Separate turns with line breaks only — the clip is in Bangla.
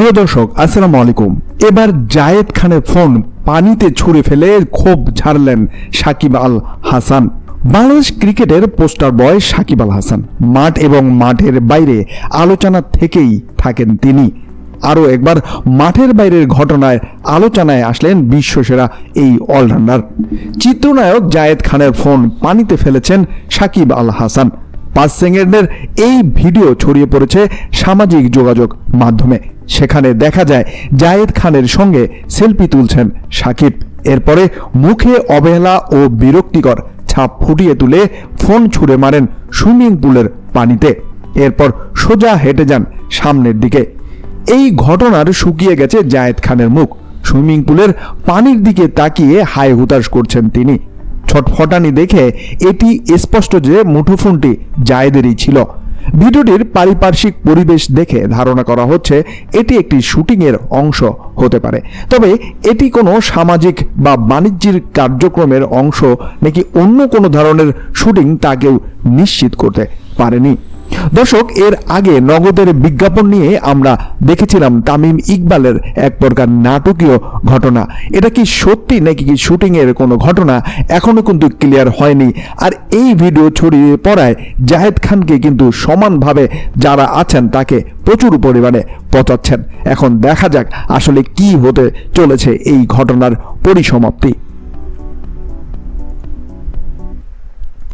প্রিয় দর্শক আসসালামু আলাইকুম। এবার জায়েদ খানের ফোন পানিতে ছুঁড়ে ফেলে ক্ষোভ ঝাড়লেন সাকিব আল হাসান। বাংলাদেশ ক্রিকেটের পোস্টার বয় সাকিব আল হাসান মাঠ এবং মাঠের বাইরে আলোচনা থেকেই থাকেন তিনি। আরও একবার মাঠের বাইরের ঘটনায় আলোচনায় আসলেন বিশ্বসেরা এই অলরাউন্ডার। চিত্রনায়ক জায়েদ খানের ফোন পানিতে ফেলেছেন সাকিব আল হাসান। 5 সেকেন্ডের এই ভিডিও ছড়িয়ে পড়েছে সামাজিক যোগাযোগ মাধ্যমে। সেখানে দেখা যায় জায়েদ খানের সঙ্গে সেলফি তুলছেন সাকিব। এরপরে মুখে অবহেলা ও বিরক্তিকর ছাপ ফুটিয়ে তুলে ফোন ছুঁড়ে মারেন সুইমিং পুলের পানিতে। এরপর সোজা হেঁটে যান সামনের দিকে। এই ঘটনার শুকিয়ে গেছে জায়েদ খানের মুখ। সুইমিং পুলের পানির দিকে তাকিয়ে হায় হুতাশ করছেন তিনি। ছটফটানি দেখে এটি স্পষ্ট যে মুঠোফোনটি জায়েদেরই ছিল। ভিডিওটির পারিপার্শ্বিক পরিবেশ দেখে ধারণা করা হচ্ছে এটি একটি শুটিংয়ের অংশ হতে পারে। তবে এটি কোনো সামাজিক বা বাণিজ্যিক কার্যক্রমের অংশ নাকি অন্য কোনো ধরনের শুটিং তা কেউ নিশ্চিত করতে পারেনি। দর্শক, এর আগে নগদের বিজ্ঞাপন নিয়ে আমরা দেখেছিলাম তামিম ইকবালের এক প্রকার নাটকীয় ঘটনা। এটা কি সত্যি নাকি কি শুটিংয়ের কোনো ঘটনা এখনো কিন্তু ক্লিয়ার হয়নি। আর এই ভিডিও ছড়িয়ে পড়ায় জায়েদ খানকে কিন্তু সমানভাবে যারা আছেন তাকে প্রচুর পরিমাণে পচাচ্ছেন। এখন দেখা যাক আসলে কি হতে চলেছে এই ঘটনার পরিসমাপ্তি।